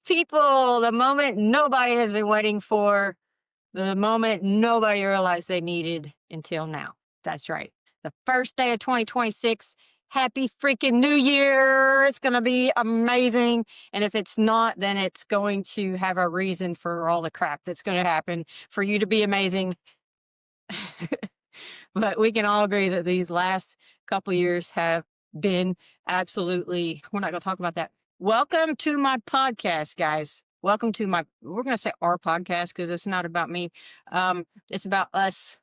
people, the moment nobody has been waiting for, the moment nobody realized they needed until now. That's right. The first day of 2026. Happy freaking New Year. It's going to be amazing. And if it's not, then it's going to have a reason for all the crap that's going to happen for you to be amazing. But we can all agree that these last couple years have been absolutely, we're not going to talk about that. Welcome to my podcast, guys. Welcome to we're going to say our podcast because it's not about me. It's about us.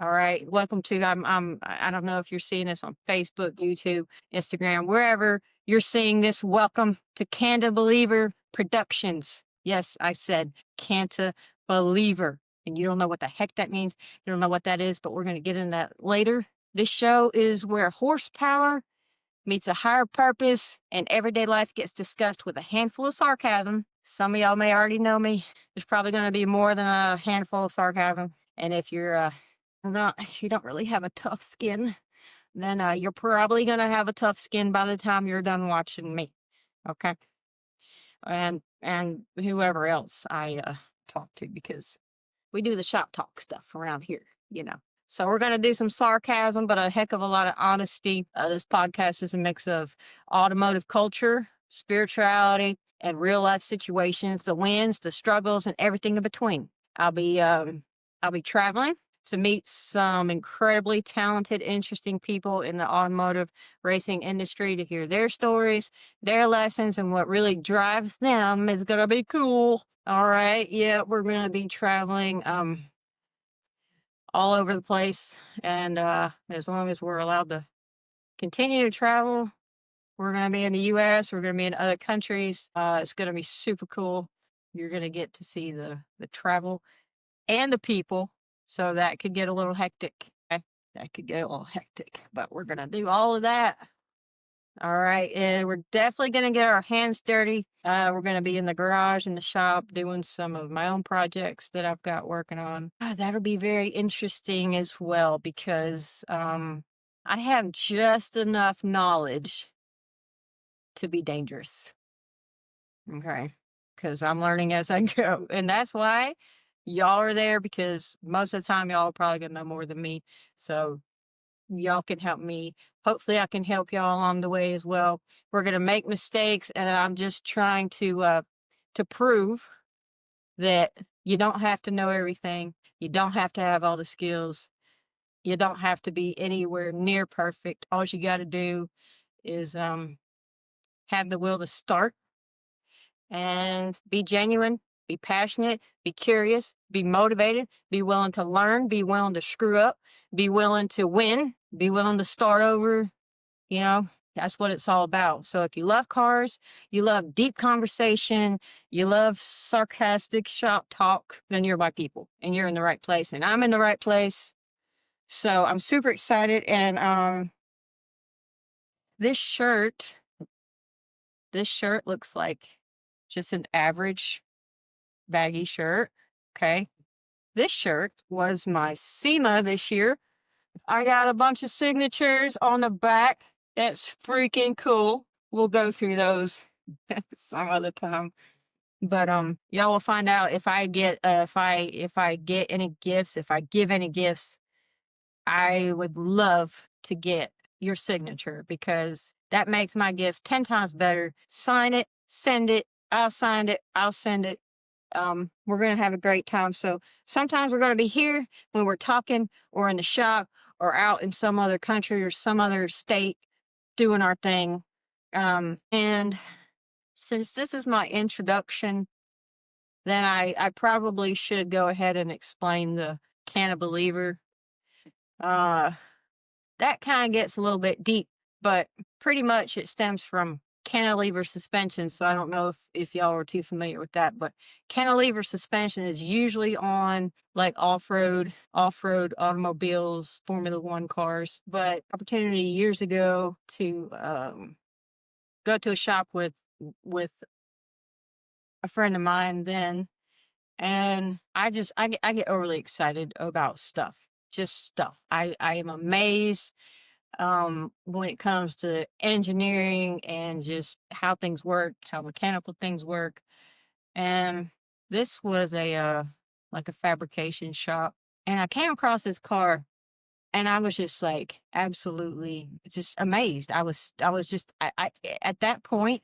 All right. Welcome to, I don't know if you're seeing this on Facebook, YouTube, Instagram, wherever you're seeing this. Welcome to Canti Believer Productions. Yes, I said Canti Believer. And you don't know what the heck that means. You don't know what that is, but we're going to get into that later. This show is where horsepower meets a higher purpose and everyday life gets discussed with a handful of sarcasm. Some of y'all may already know me. There's probably going to be more than a handful of sarcasm. And if if you don't really have a tough skin, then you're probably going to have a tough skin by the time you're done watching me. Okay. And whoever else I talk to, because we do the shop talk stuff around here, you know. So we're going to do some sarcasm, but a heck of a lot of honesty. This podcast is a mix of automotive culture, spirituality, and real life situations, the wins, the struggles, and everything in between. I'll be traveling to meet some incredibly talented, interesting people in the automotive racing industry to hear their stories, their lessons, and what really drives them is going to be cool. All right. Yeah, we're going to be traveling all over the place. And as long as we're allowed to continue to travel, we're going to be in the U.S., we're going to be in other countries. It's going to be super cool. You're going to get to see the travel and the people. So that could get a little hectic. Okay? That could get a little hectic. But we're going to do all of that. All right, and we're definitely going to get our hands dirty. We're going to be in the garage, in the shop, doing some of my own projects that I've got working on. That'll be very interesting as well because I have just enough knowledge to be dangerous. Okay, because I'm learning as I go. And that's why y'all are there, because most of the time y'all are probably going to know more than me. So y'all can help me. Hopefully I can help y'all along the way as well. We're going to make mistakes, and I'm just trying to prove that you don't have to know everything. You don't have to have all the skills. You don't have to be anywhere near perfect. All you got to do is have the will to start and be genuine, be passionate, be curious, be motivated, be willing to learn, be willing to screw up, be willing to win, be willing to start over. You know, that's what it's all about. So if you love cars, you love deep conversation, you love sarcastic shop talk, then you're my people and you're in the right place, and I'm in the right place. So I'm super excited. And this shirt looks like just an average baggy shirt. Okay. This shirt was my SEMA this year. I got a bunch of signatures on the back. That's freaking cool. We'll go through those some other time. But y'all will find out if I get if I get any gifts, if I give any gifts. I would love to get your signature because that makes my gifts 10 times better. Sign it, send it, I'll sign it, I'll send it. We're going to have a great time. So sometimes we're going to be here when we're talking, or in the shop, or out in some other country or some other state doing our thing. And since this is my introduction, then I probably should go ahead and explain the Canti Believer. That kind of gets a little bit deep, but pretty much it stems from cantilever suspension. So I don't know if y'all are too familiar with that, but cantilever suspension is usually on like off-road automobiles, Formula One cars. But opportunity years ago to go to a shop with a friend of mine then, and I get overly excited about stuff. Just stuff. I am amazed when it comes to engineering and just how things work, how mechanical things work. And this was a like a fabrication shop. And I came across this car and I was just like absolutely just amazed. I was just I at that point,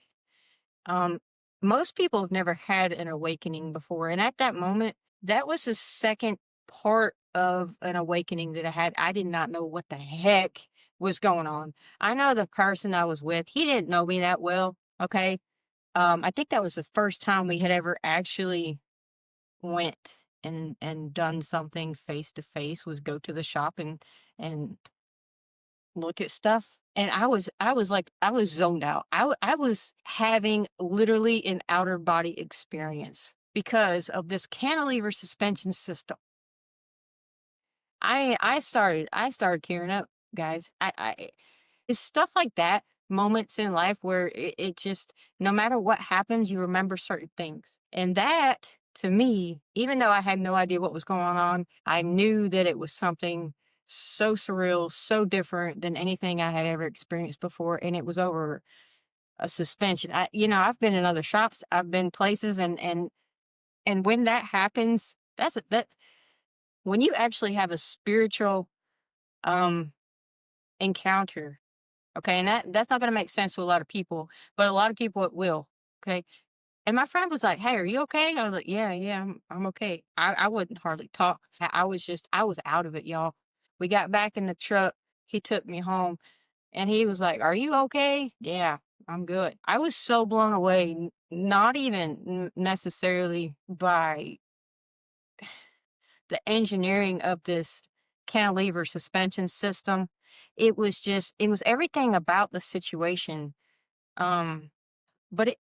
um most people have never had an awakening before. And at that moment, that was the second part of an awakening that I had. I did not know what the heck was going on. I know the person I was with, he didn't know me that well. Okay. I think that was the first time we had ever actually went and done something face to face, was go to the shop and look at stuff. And I was like I was zoned out. I was having literally an outer body experience because of this cantilever suspension system. I started tearing up, guys. It's stuff like that, moments in life where it just, no matter what happens, you remember certain things. And that, to me, even though I had no idea what was going on, I knew that it was something so surreal, so different than anything I had ever experienced before. And it was over a suspension. I've been in other shops, I've been places, and when that happens, that when you actually have a spiritual um encounter. Okay, and that's not gonna make sense to a lot of people, but a lot of people it will. Okay. And my friend was like, "Hey, are you okay?" I was like, "Yeah, yeah, I'm okay." I wouldn't hardly talk. I was out of it, y'all. We got back in the truck. He took me home and he was like, "Are you okay?" "Yeah, I'm good." I was so blown away, not even necessarily by the engineering of this cantilever suspension system. It was everything about the situation. Um,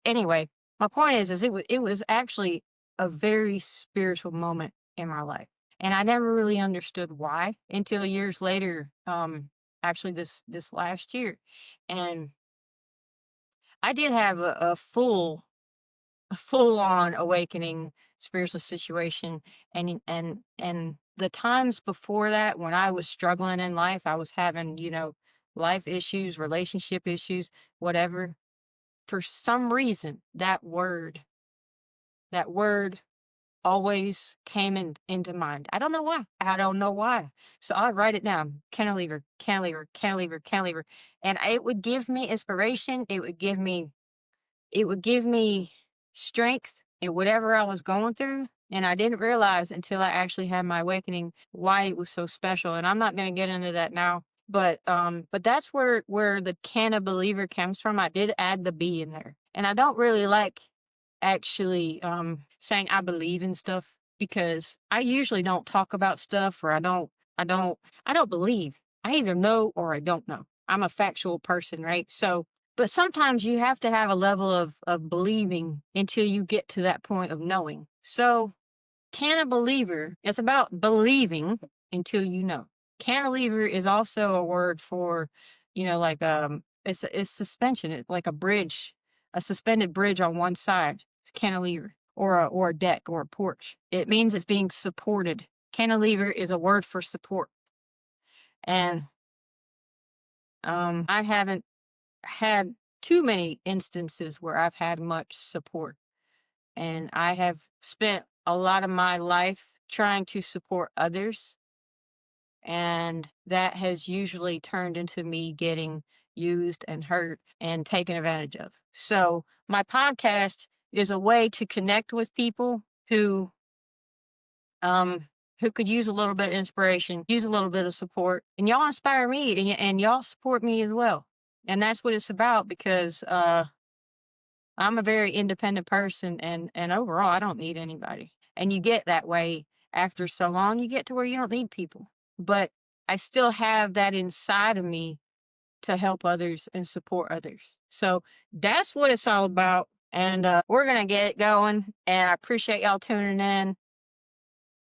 anyway, my point is it was actually a very spiritual moment in my life, and I never really understood why until years later. Actually, this last year, and I did have a full on awakening spiritual situation. And the times before that, when I was struggling in life, I was having, life issues, relationship issues, whatever. For some reason, that word always came into mind. I don't know why. I don't know why. So I write it down: cantilever, cantilever, cantilever, cantilever. And it would give me inspiration. It would give me strength in whatever I was going through. And I didn't realize until I actually had my awakening why it was so special. And I'm not going to get into that now. But that's where the can of believer comes from. I did add the B in there. And I don't really like actually saying I believe in stuff, because I usually don't talk about stuff, or I don't believe. I either know or I don't know. I'm a factual person, right? So, but sometimes you have to have a level of believing until you get to that point of knowing. So, can a believer, it's about believing until you know. Cantilever is also a word for, like it's suspension. It's like a bridge, a suspended bridge on one side. It's cantilever, or a deck or a porch. It means it's being supported. Cantilever is a word for support. And I haven't had too many instances where I've had much support. And I have spent a lot of my life trying to support others. And that has usually turned into me getting used and hurt and taken advantage of. So my podcast is a way to connect with people um who could use a little bit of inspiration, use a little bit of support. And y'all inspire me, and y'all support me as well. And that's what it's about, because I'm a very independent person, and overall I don't need anybody. And you get that way after so long, you get to where you don't need people. But I still have that inside of me to help others and support others. So that's what it's all about. And we're going to get it going. And I appreciate y'all tuning in.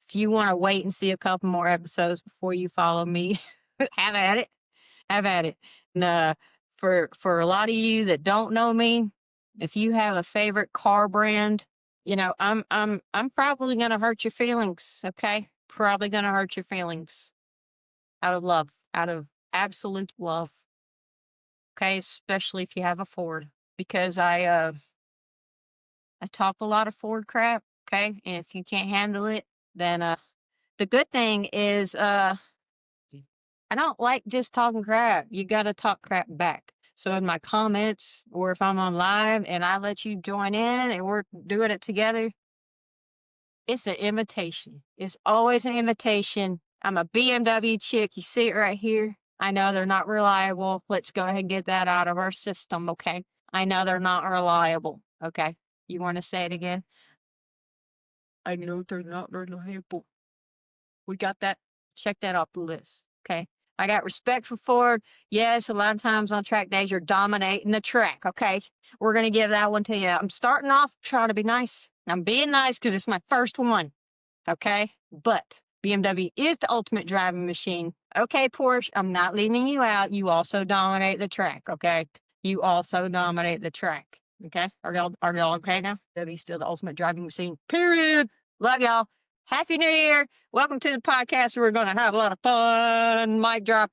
If you want to wait and see a couple more episodes before you follow me, have at it. Have at it. And for a lot of you that don't know me, if you have a favorite car brand, I'm probably gonna hurt your feelings. Okay, probably gonna hurt your feelings out of love, absolute love. Okay, especially if you have a Ford, because I talk a lot of Ford crap. Okay, and if you can't handle it, then the good thing is I don't like just talking crap. You got to talk crap back. So in my comments, or if I'm on live and I let you join in and we're doing it together, it's an invitation. It's always an invitation. I'm a BMW chick. You see it right here. I know they're not reliable. Let's go ahead and get that out of our system, okay? I know they're not reliable, okay? You want to say it again? I know they're not reliable. We got that. Check that off the list, okay? I got respect for Ford. Yes, a lot of times on track days, you're dominating the track, okay? We're going to give that one to you. I'm starting off trying to be nice. I'm being nice because it's my first one, okay? But BMW is the ultimate driving machine. Okay, Porsche, I'm not leaving you out. You also dominate the track, okay? You also dominate the track, okay? Are y'all okay now? W still the ultimate driving machine, period. Love y'all. Happy New Year. Welcome to the podcast. We're going to have a lot of fun. Mic drop.